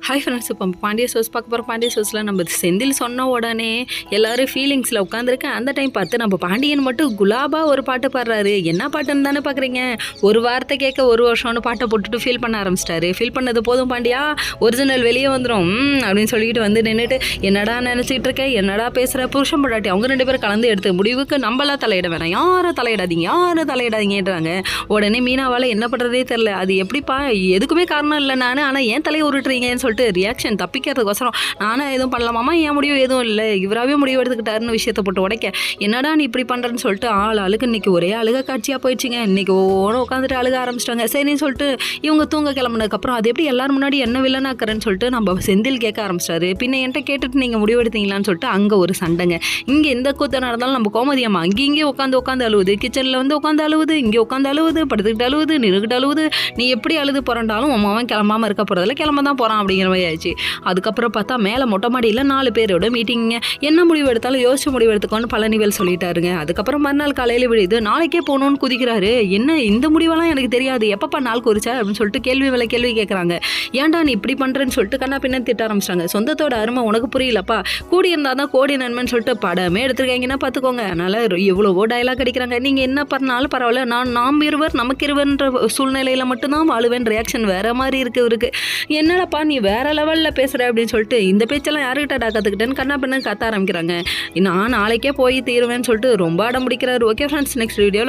Hi friends, இப்போ Pandya shows பார்க்க போகிறோம். பாண்டிய ஷோஸில் நம்ம செந்தில் சொன்ன உடனே எல்லோரும் ஃபீலிங்ஸில் உட்காந்துருக்கேன். அந்த டைம் பார்த்து நம்ம பாண்டியன் மட்டும் குலாபாக ஒரு பாட்டு பாடுறாரு. என்ன பாட்டுன்னு தானே பார்க்குறீங்க? ஒரு வார்த்தை கேட்க ஒரு வருஷம்னு பாட்டை போட்டுட்டு ஃபீல் பண்ண ஆரம்பிச்சிட்டாரு. ஃபீல் பண்ணது போதும் பாண்டியா, ஒரிஜினல் வெளியே வந்துடும் அப்படின்னு சொல்லிட்டு வந்து நின்றுட்டு என்னடா நினச்சிக்கிட்டு இருக்க, என்னடா பேசுகிற, புருஷன் பொண்டாட்டி அவங்க 2 பேரும் கலந்து எடுத்த முடிவுக்கு நம்மளாம் தலையிட வேணாம், யாரும் தலையிடாதீங்கன்றாங்க. உடனே மீனாவால் என்ன பண்ணுறதே தெரில. அது எப்படிப்பா, எதுக்குமே காரணம் இல்லை நான், ஆனால் ஏன் தலையை உருட்டுறீங்கன்னு சொல்லிட்டு ரியாக்ஷன் தப்பிக்கிறதுக்கோசரம் நானும் எதுவும் பண்ணலாமாமா, என் முடிவு எதுவும் இல்லை, இவராகவே முடிவு எடுத்துக்கிட்டாருன்னு விஷயத்தை போட்டு உடைக்க, என்னடா நீ இப்படி பண்ணுறேன்னு சொல்லிட்டு ஆளுக்கு இன்றைக்கி ஒரே அழுக காட்சியாக போயிடுச்சிங்க. இன்றைக்கி ஒவ்வொரு உட்காந்துட்டு அழுக ஆரம்பிச்சிட்டாங்க. சரின்னு சொல்லிட்டு இவங்க தூங்க கிளம்புனதுக்கப்புறம் அது எப்படி எல்லாரும் முன்னாடி என்ன வில்லனாக்கிறேன்னு சொல்லிட்டு நம்ம செந்தில் கேட்க ஆரம்பிச்சிட்டாரு. பின்ன என்கிட்ட கேட்டுட்டு நீங்கள் முடிவு எடுத்தீங்களான்னு சொல்லிட்டு அங்கே ஒரு சண்டைங்க. இங்கே எந்த கூத்த நடந்தாலும் நம்ம கோமதியம்மா இங்கே உட்காந்து அழுவுது, கிச்சனில் வந்து உட்காந்து அழுவுது, இங்கே உட்காந்து அழுவுது, படுத்துக்கிட்டு அழுவுது, நின்றுக்கிட்டு அழுவுது. நீ எப்படி அழுது புரண்டாலும் உன் மாவன் கிளம்பாமல் இருக்க போகிறதில்ல, கிளம்ப தான் போகிறான் அப்படிங்கிற மாதிரி ஆயிடுச்சு. அதுக்கப்புறம் பார்த்தா மேலே மொட்டை மாடியில் 4 பேரோட மீட்டிங்க. என்ன முடிவு எடுத்தாலும் யோசிச்சு முடிவு எடுத்துக்கோன்னு பழனிவேல் சொல்லிட்டாருங்க. அதுக்கப்புறம் மறுநாள் காலையில் விடுது, நாளைக்கே போகணும்னு குதிக்கிறாரு. என்ன இந்த முடிவெல்லாம் எனக்கு தெரியாது, எப்பப்பா நாள் குறிச்சா அப்படின்னு சொல்லிட்டு கேள்வி கேட்குறாங்க. ஏன்டா நீ இப்படி பண்ணுறேன்னு சொல்லிட்டு கண்ணா பின்ன திட்ட ஆரம்பிச்சிட்டாங்க. சொந்தத்தோட அருமை உனக்கு புரியலப்பா, கூடி இருந்தால் தான் கோடி நன்மைன்னு சொல்லிட்டு படமே எடுத்துருக்கீங்கன்னா பார்த்துக்கோங்க. அதனால் எவ்வளவோ டைலாக் அடிக்கிறாங்க. நீங்கள் என்ன பண்ணாலும் பரவாயில்ல, நாம் இருவர் நமக்கு இருவர்ன்ற சூழ்நிலையில் மட்டும்தான் வாழுவேன். ரியாக்ஷன் வேற மாதிரி இருக்கு. என்னடப்பா நீ வேற லெவலில் பேசுகிற அப்படின்னு சொல்லிட்டு இந்த பேச்செல்லாம் யாருக்கிட்டடா கற்றுக்கிட்டேன்னு கண்ணா பின்னு கத்த ஆரம்பிக்கிறாங்க. நான் நாளைக்கே போய் தீருவேன்னு சொல்லிட்டு ரொம்ப அடம் பிடிக்கிறாரு. ஓகே ஃப்ரெண்ட்ஸ், நெக்ஸ்ட் வீடியோவில்